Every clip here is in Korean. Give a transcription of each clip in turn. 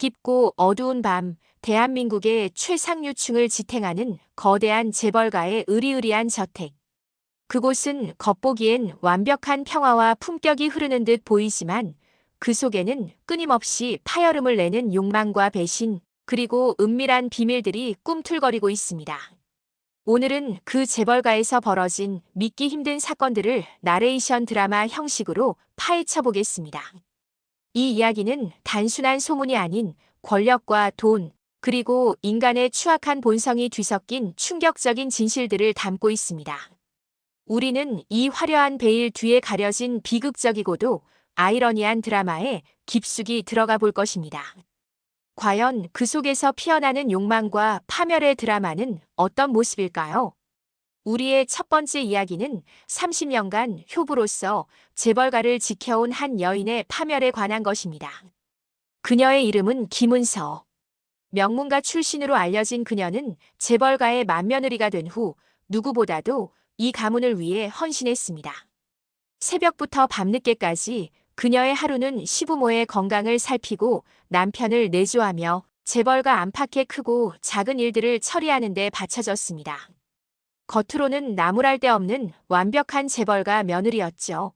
깊고 어두운 밤, 대한민국의 최상류층을 지탱하는 거대한 재벌가의 으리으리한 저택. 그곳은 겉보기엔 완벽한 평화와 품격이 흐르는 듯 보이지만 그 속에는 끊임없이 파열음을 내는 욕망과 배신, 그리고 은밀한 비밀들이 꿈틀거리고 있습니다. 오늘은 그 재벌가에서 벌어진 믿기 힘든 사건들을 나레이션 드라마 형식으로 파헤쳐 보겠습니다. 이 이야기는 단순한 소문이 아닌 권력과 돈, 그리고 인간의 추악한 본성이 뒤섞인 충격적인 진실들을 담고 있습니다. 우리는 이 화려한 베일 뒤에 가려진 비극적이고도 아이러니한 드라마에 깊숙이 들어가 볼 것입니다. 과연 그 속에서 피어나는 욕망과 파멸의 드라마는 어떤 모습일까요? 우리의 첫 번째 이야기는 30년간 효부로서 재벌가를 지켜온 한 여인의 파멸에 관한 것입니다. 그녀의 이름은 김은서. 명문가 출신으로 알려진 그녀는 재벌가의 맏며느리가 된 후 누구보다도 이 가문을 위해 헌신했습니다. 새벽부터 밤늦게까지 그녀의 하루는 시부모의 건강을 살피고 남편을 내조하며 재벌가 안팎의 크고 작은 일들을 처리하는 데 바쳐졌습니다. 겉으로는 나무랄 데 없는 완벽한 재벌가 며느리였죠.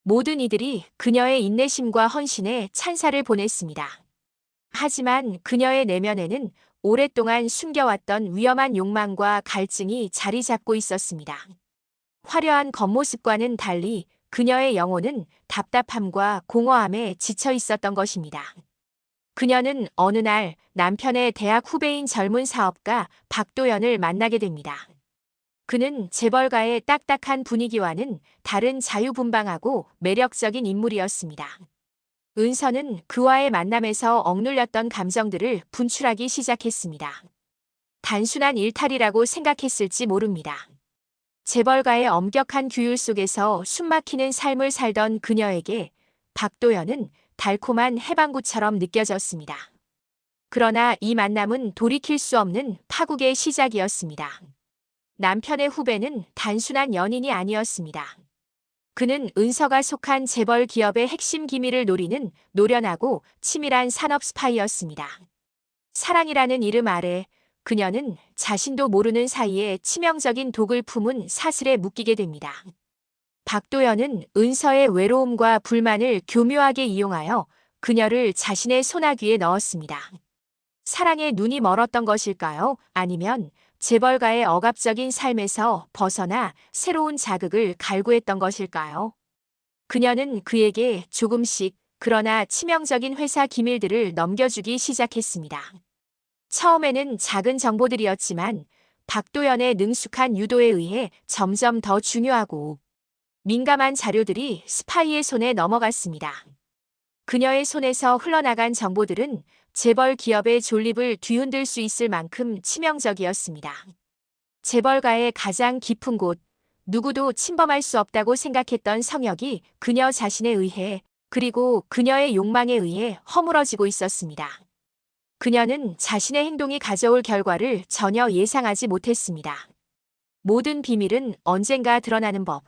모든 이들이 그녀의 인내심과 헌신에 찬사를 보냈습니다. 하지만 그녀의 내면에는 오랫동안 숨겨왔던 위험한 욕망과 갈증이 자리 잡고 있었습니다. 화려한 겉모습과는 달리 그녀의 영혼은 답답함과 공허함에 지쳐 있었던 것입니다. 그녀는 어느 날 남편의 대학 후배인 젊은 사업가 박도연을 만나게 됩니다. 그는 재벌가의 딱딱한 분위기와는 다른 자유분방하고 매력적인 인물이었습니다. 은서는 그와의 만남에서 억눌렸던 감정들을 분출하기 시작했습니다. 단순한 일탈이라고 생각했을지 모릅니다. 재벌가의 엄격한 규율 속에서 숨막히는 삶을 살던 그녀에게 박도연은 달콤한 해방구처럼 느껴졌습니다. 그러나 이 만남은 돌이킬 수 없는 파국의 시작이었습니다. 남편의 후배는 단순한 연인이 아니었습니다. 그는 은서가 속한 재벌 기업의 핵심 기밀을 노리는 노련하고 치밀한 산업 스파이였습니다. 사랑이라는 이름 아래 그녀는 자신도 모르는 사이에 치명적인 독을 품은 사슬에 묶이게 됩니다. 박도연은 은서의 외로움과 불만을 교묘하게 이용하여 그녀를 자신의 소나귀에 넣었습니다. 사랑에 눈이 멀었던 것일까요? 아니면 재벌가의 억압적인 삶에서 벗어나 새로운 자극을 갈구했던 것일까요? 그녀는 그에게 조금씩 그러나 치명적인 회사 기밀들을 넘겨주기 시작했습니다. 처음에는 작은 정보들이었지만 박도연의 능숙한 유도에 의해 점점 더 중요하고 민감한 자료들이 스파이의 손에 넘어갔습니다. 그녀의 손에서 흘러나간 정보들은 재벌 기업의 존립을 뒤흔들 수 있을 만큼 치명적이었습니다. 재벌가의 가장 깊은 곳, 누구도 침범할 수 없다고 생각했던 성역이 그녀 자신에 의해 그리고 그녀의 욕망에 의해 허물어지고 있었습니다. 그녀는 자신의 행동이 가져올 결과를 전혀 예상하지 못했습니다. 모든 비밀은 언젠가 드러나는 법.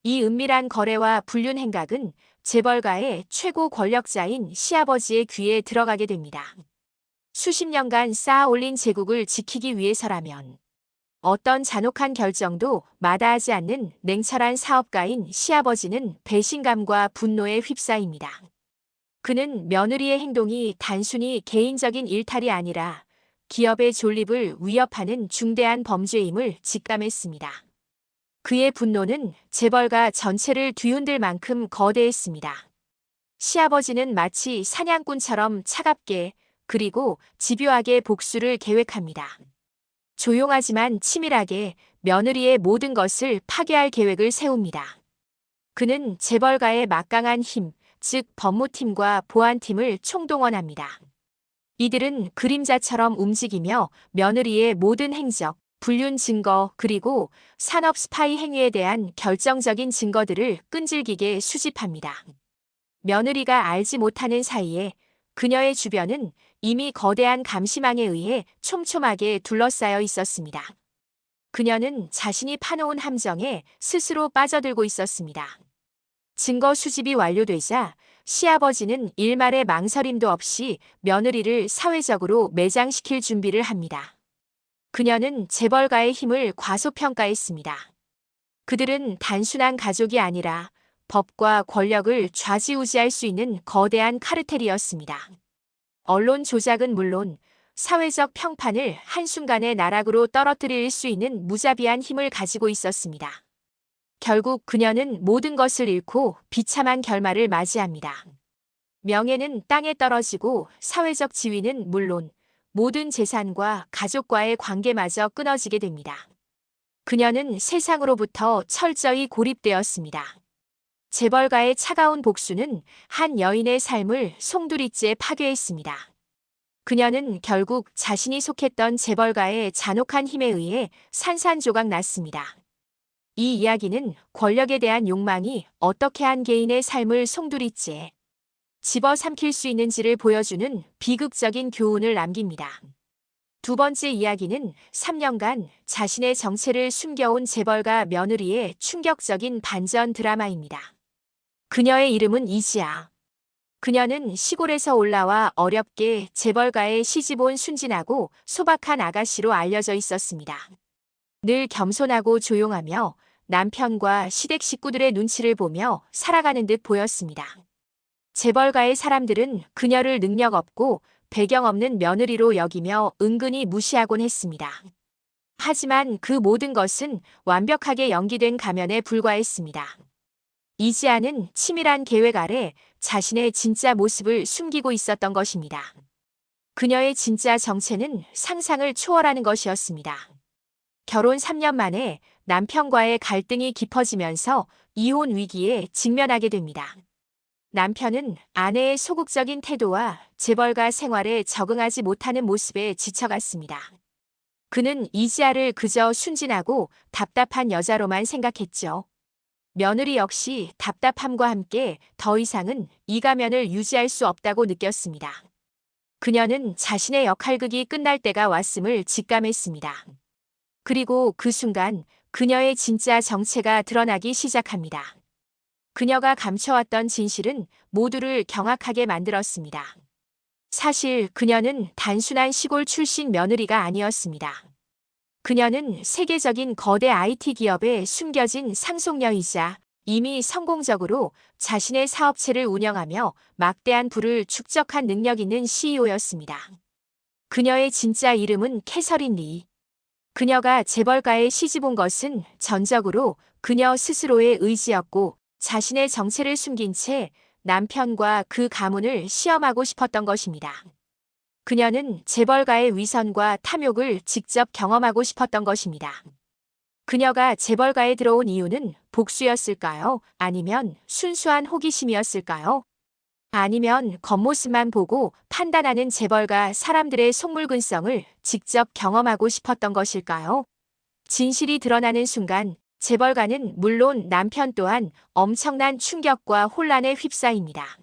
이 은밀한 거래와 불륜 행각은 재벌가의 최고 권력자인 시아버지의 귀에 들어가게 됩니다. 수십 년간 쌓아 올린 제국을 지키기 위해서라면 어떤 잔혹한 결정도 마다하지 않는 냉철한 사업가인 시아버지는 배신감과 분노에 휩싸입니다. 그는 며느리의 행동이 단순히 개인적인 일탈이 아니라 기업의 존립을 위협하는 중대한 범죄임을 직감했습니다. 그의 분노는 재벌가 전체를 뒤흔들 만큼 거대했습니다. 시아버지는 마치 사냥꾼처럼 차갑게 그리고 집요하게 복수를 계획합니다. 조용하지만 치밀하게 며느리의 모든 것을 파괴할 계획을 세웁니다. 그는 재벌가의 막강한 힘, 즉 법무팀과 보안팀을 총동원합니다. 이들은 그림자처럼 움직이며 며느리의 모든 행적, 불륜 증거 그리고 산업 스파이 행위에 대한 결정적인 증거들을 끈질기게 수집합니다. 며느리가 알지 못하는 사이에 그녀의 주변은 이미 거대한 감시망에 의해 촘촘하게 둘러싸여 있었습니다. 그녀는 자신이 파놓은 함정에 스스로 빠져들고 있었습니다. 증거 수집이 완료되자 시아버지는 일말의 망설임도 없이 며느리를 사회적으로 매장시킬 준비를 합니다. 그녀는 재벌가의 힘을 과소평가했습니다. 그들은 단순한 가족이 아니라 법과 권력을 좌지우지할 수 있는 거대한 카르텔이었습니다. 언론 조작은 물론 사회적 평판을 한순간에 나락으로 떨어뜨릴 수 있는 무자비한 힘을 가지고 있었습니다. 결국 그녀는 모든 것을 잃고 비참한 결말을 맞이합니다. 명예는 땅에 떨어지고 사회적 지위는 물론 모든 재산과 가족과의 관계마저 끊어지게 됩니다. 그녀는 세상으로부터 철저히 고립되었습니다. 재벌가의 차가운 복수는 한 여인의 삶을 송두리째 파괴했습니다. 그녀는 결국 자신이 속했던 재벌가의 잔혹한 힘에 의해 산산조각 났습니다. 이 이야기는 권력에 대한 욕망이 어떻게 한 개인의 삶을 송두리째 집어삼킬 수 있는지를 보여주는 비극적인 교훈을 남깁니다. 두 번째 이야기는 3년간 자신의 정체를 숨겨온 재벌가 며느리의 충격적인 반전 드라마입니다. 그녀의 이름은 이지아. 그녀는 시골에서 올라와 어렵게 재벌가에 시집온 순진하고 소박한 아가씨로 알려져 있었습니다. 늘 겸손하고 조용하며 남편과 시댁 식구들의 눈치를 보며 살아가는 듯 보였습니다. 재벌가의 사람들은 그녀를 능력 없고 배경 없는 며느리로 여기며 은근히 무시하곤 했습니다. 하지만 그 모든 것은 완벽하게 연기된 가면에 불과했습니다. 이지아는 치밀한 계획 아래 자신의 진짜 모습을 숨기고 있었던 것입니다. 그녀의 진짜 정체는 상상을 초월하는 것이었습니다. 결혼 3년 만에 남편과의 갈등이 깊어지면서 이혼 위기에 직면하게 됩니다. 남편은 아내의 소극적인 태도와 재벌가 생활에 적응하지 못하는 모습에 지쳐갔습니다. 그는 이지아를 그저 순진하고 답답한 여자로만 생각했죠. 며느리 역시 답답함과 함께 더 이상은 이 가면을 유지할 수 없다고 느꼈습니다. 그녀는 자신의 역할극이 끝날 때가 왔음을 직감했습니다. 그리고 그 순간 그녀의 진짜 정체가 드러나기 시작합니다. 그녀가 감춰왔던 진실은 모두를 경악하게 만들었습니다. 사실 그녀는 단순한 시골 출신 며느리가 아니었습니다. 그녀는 세계적인 거대 IT 기업에 숨겨진 상속녀이자 이미 성공적으로 자신의 사업체를 운영하며 막대한 부를 축적한 능력 있는 CEO였습니다. 그녀의 진짜 이름은 캐서린 리. 그녀가 재벌가에 시집온 것은 전적으로 그녀 스스로의 의지였고 자신의 정체를 숨긴 채 남편과 그 가문을 시험하고 싶었던 것입니다. 그녀는 재벌가의 위선과 탐욕을 직접 경험하고 싶었던 것입니다. 그녀가 재벌가에 들어온 이유는 복수였을까요? 아니면 순수한 호기심이었을까요? 아니면 겉모습만 보고 판단하는 재벌가 사람들의 속물근성을 직접 경험하고 싶었던 것일까요? 진실이 드러나는 순간 재벌가는 물론 남편 또한 엄청난 충격과 혼란에 휩싸입니다.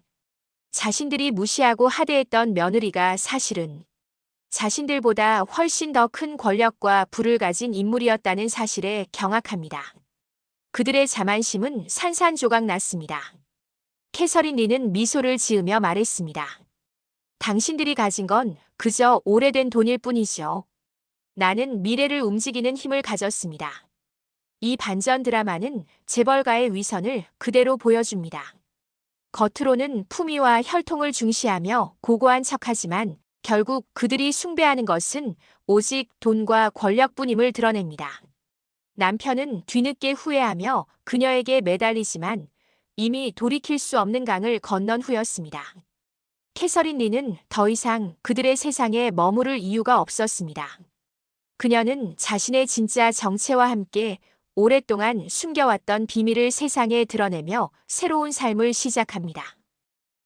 자신들이 무시하고 하대했던 며느리가 사실은 자신들보다 훨씬 더 큰 권력과 부를 가진 인물이었다는 사실에 경악합니다. 그들의 자만심은 산산조각 났습니다. 캐서린 리는 미소를 지으며 말했습니다. 당신들이 가진 건 그저 오래된 돈일 뿐이죠. 나는 미래를 움직이는 힘을 가졌습니다. 이 반전 드라마는 재벌가의 위선을 그대로 보여줍니다. 겉으로는 품위와 혈통을 중시하며 고고한 척하지만 결국 그들이 숭배하는 것은 오직 돈과 권력뿐임을 드러냅니다. 남편은 뒤늦게 후회하며 그녀에게 매달리지만 이미 돌이킬 수 없는 강을 건넌 후였습니다. 캐서린 리는 더 이상 그들의 세상에 머무를 이유가 없었습니다. 그녀는 자신의 진짜 정체와 함께 오랫동안 숨겨왔던 비밀을 세상에 드러내며 새로운 삶을 시작합니다.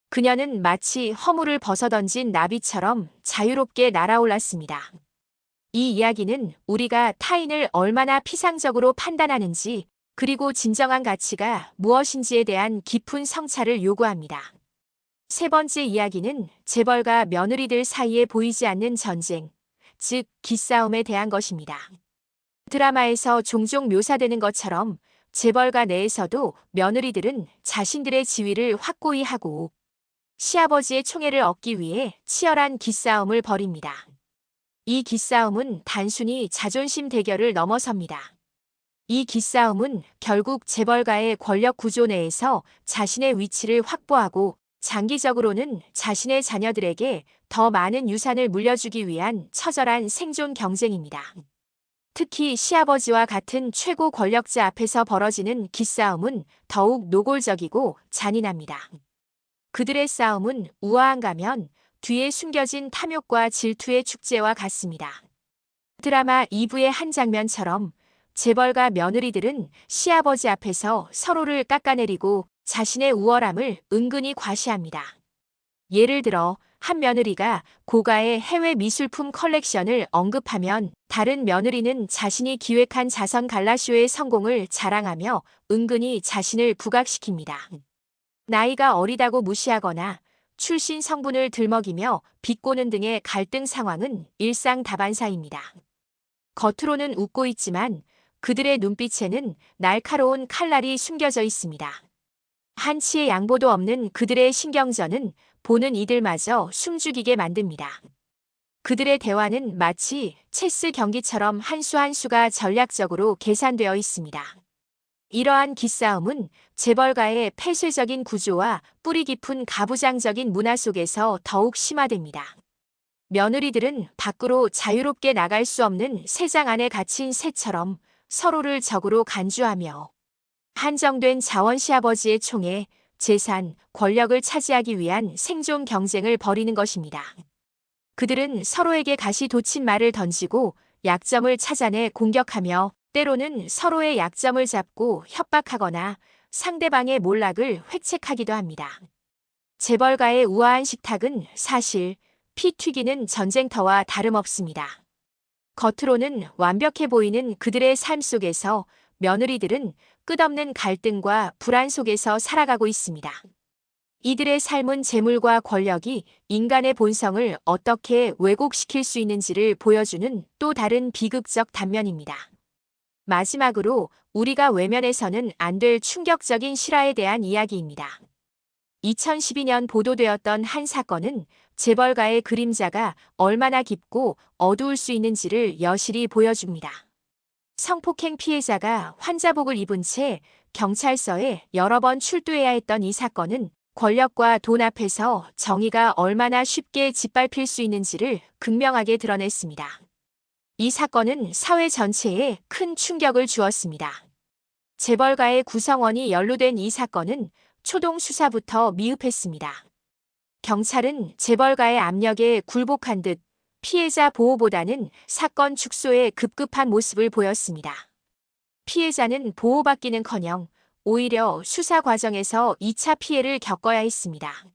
그녀는 마치 허물을 벗어던진 나비처럼 자유롭게 날아올랐습니다. 이 이야기는 우리가 타인을 얼마나 피상적으로 판단하는지 그리고 진정한 가치가 무엇인지에 대한 깊은 성찰을 요구합니다. 세 번째 이야기는 재벌가 며느리들 사이에 보이지 않는 전쟁, 즉 기싸움에 대한 것입니다. 드라마에서 종종 묘사되는 것처럼 재벌가 내에서도 며느리들은 자신들의 지위를 확고히 하고 시아버지의 총애를 얻기 위해 치열한 기싸움을 벌입니다. 이 기싸움은 단순히 자존심 대결을 넘어섭니다. 이 기싸움은 결국 재벌가의 권력 구조 내에서 자신의 위치를 확보하고 장기적으로는 자신의 자녀들에게 더 많은 유산을 물려주기 위한 처절한 생존 경쟁입니다. 특히 시아버지와 같은 최고 권력자 앞에서 벌어지는 기싸움은 더욱 노골적이고 잔인합니다. 그들의 싸움은 우아한 가면 뒤에 숨겨진 탐욕과 질투의 축제와 같습니다. 드라마 2부의 한 장면처럼 재벌가 며느리들은 시아버지 앞에서 서로를 깎아내리고 자신의 우월함을 은근히 과시합니다. 예를 들어 한 며느리가 고가의 해외 미술품 컬렉션을 언급하면 다른 며느리는 자신이 기획한 자선 갈라쇼의 성공을 자랑하며 은근히 자신을 부각시킵니다. 나이가 어리다고 무시하거나 출신 성분을 들먹이며 비꼬는 등의 갈등 상황은 일상다반사입니다. 겉으로는 웃고 있지만 그들의 눈빛에는 날카로운 칼날이 숨겨져 있습니다. 한치의 양보도 없는 그들의 신경전은 보는 이들마저 숨죽이게 만듭니다. 그들의 대화는 마치 체스 경기처럼 한 수 한 수가 전략적으로 계산되어 있습니다. 이러한 기싸움은 재벌가의 폐쇄적인 구조와 뿌리 깊은 가부장적인 문화 속에서 더욱 심화됩니다. 며느리들은 밖으로 자유롭게 나갈 수 없는 새장 안에 갇힌 새처럼 서로를 적으로 간주하며 한정된 자원 시아버지의 총에 재산, 권력을 차지하기 위한 생존 경쟁을 벌이는 것입니다. 그들은 서로에게 가시돋친 말을 던지고 약점을 찾아내 공격하며 때로는 서로의 약점을 잡고 협박하거나 상대방의 몰락을 획책하기도 합니다. 재벌가의 우아한 식탁은 사실 피 튀기는 전쟁터와 다름없습니다. 겉으로는 완벽해 보이는 그들의 삶 속에서 며느리들은 끝없는 갈등과 불안 속에서 살아가고 있습니다. 이들의 삶은 재물과 권력이 인간의 본성을 어떻게 왜곡시킬 수 있는지를 보여주는 또 다른 비극적 단면입니다. 마지막으로 우리가 외면해서는 안 될 충격적인 실화에 대한 이야기입니다. 2012년 보도되었던 한 사건은 재벌가의 그림자가 얼마나 깊고 어두울 수 있는지를 여실히 보여줍니다. 성폭행 피해자가 환자복을 입은 채 경찰서에 여러 번 출두해야 했던 이 사건은 권력과 돈 앞에서 정의가 얼마나 쉽게 짓밟힐 수 있는지를 극명하게 드러냈습니다. 이 사건은 사회 전체에 큰 충격을 주었습니다. 재벌가의 구성원이 연루된 이 사건은 초동 수사부터 미흡했습니다. 경찰은 재벌가의 압력에 굴복한 듯 피해자 보호보다는 사건 축소에 급급한 모습을 보였습니다. 피해자는 보호받기는커녕 오히려 수사 과정에서 2차 피해를 겪어야 했습니다.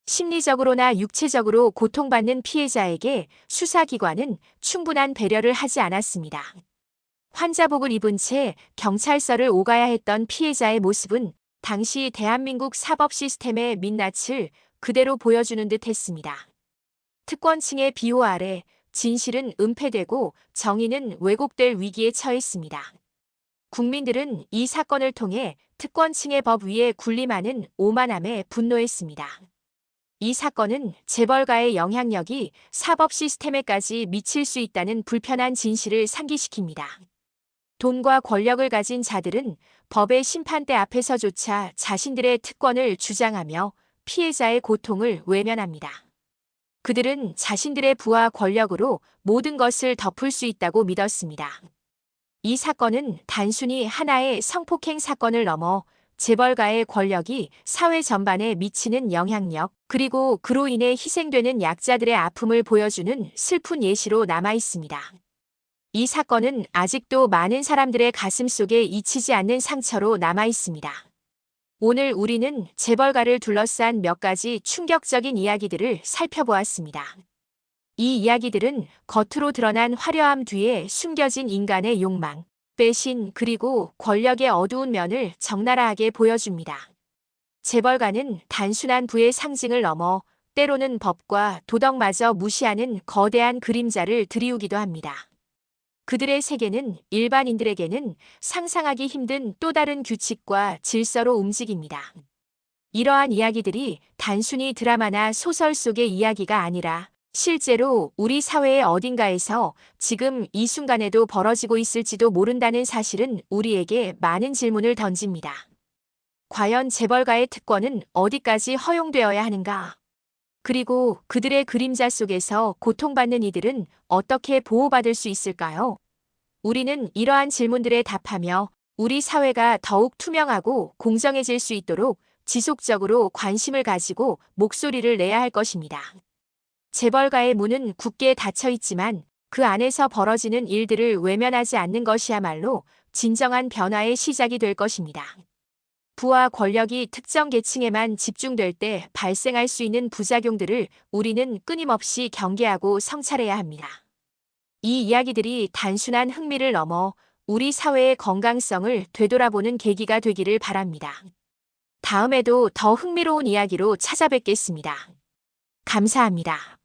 심리적으로나 육체적으로 고통받는 피해자에게 수사기관은 충분한 배려를 하지 않았습니다. 환자복을 입은 채 경찰서를 오가야 했던 피해자의 모습은 당시 대한민국 사법 시스템의 민낯을 그대로 보여주는 듯 했습니다. 특권층의 비호 아래 진실은 은폐되고 정의는 왜곡될 위기에 처했습니다. 국민들은 이 사건을 통해 특권층의 법 위에 군림하는 오만함에 분노했습니다. 이 사건은 재벌가의 영향력이 사법 시스템에까지 미칠 수 있다는 불편한 진실을 상기시킵니다. 돈과 권력을 가진 자들은 법의 심판대 앞에서조차 자신들의 특권을 주장하며 피해자의 고통을 외면합니다. 그들은 자신들의 부와 권력으로 모든 것을 덮을 수 있다고 믿었습니다. 이 사건은 단순히 하나의 성폭행 사건을 넘어 재벌가의 권력이 사회 전반에 미치는 영향력, 그리고 그로 인해 희생되는 약자들의 아픔을 보여주는 슬픈 예시로 남아 있습니다. 이 사건은 아직도 많은 사람들의 가슴 속에 잊히지 않는 상처로 남아 있습니다. 오늘 우리는 재벌가를 둘러싼 몇 가지 충격적인 이야기들을 살펴보았습니다. 이 이야기들은 겉으로 드러난 화려함 뒤에 숨겨진 인간의 욕망, 배신, 그리고 권력의 어두운 면을 적나라하게 보여줍니다. 재벌가는 단순한 부의 상징을 넘어 때로는 법과 도덕마저 무시하는 거대한 그림자를 드리우기도 합니다. 그들의 세계는 일반인들에게는 상상하기 힘든 또 다른 규칙과 질서로 움직입니다. 이러한 이야기들이 단순히 드라마나 소설 속의 이야기가 아니라 실제로 우리 사회의 어딘가에서 지금 이 순간에도 벌어지고 있을지도 모른다는 사실은 우리에게 많은 질문을 던집니다. 과연 재벌가의 특권은 어디까지 허용되어야 하는가? 그리고 그들의 그림자 속에서 고통받는 이들은 어떻게 보호받을 수 있을까요? 우리는 이러한 질문들에 답하며 우리 사회가 더욱 투명하고 공정해질 수 있도록 지속적으로 관심을 가지고 목소리를 내야 할 것입니다. 재벌가의 문은 굳게 닫혀 있지만 그 안에서 벌어지는 일들을 외면하지 않는 것이야말로 진정한 변화의 시작이 될 것입니다. 부와 권력이 특정 계층에만 집중될 때 발생할 수 있는 부작용들을 우리는 끊임없이 경계하고 성찰해야 합니다. 이 이야기들이 단순한 흥미를 넘어 우리 사회의 건강성을 되돌아보는 계기가 되기를 바랍니다. 다음에도 더 흥미로운 이야기로 찾아뵙겠습니다. 감사합니다.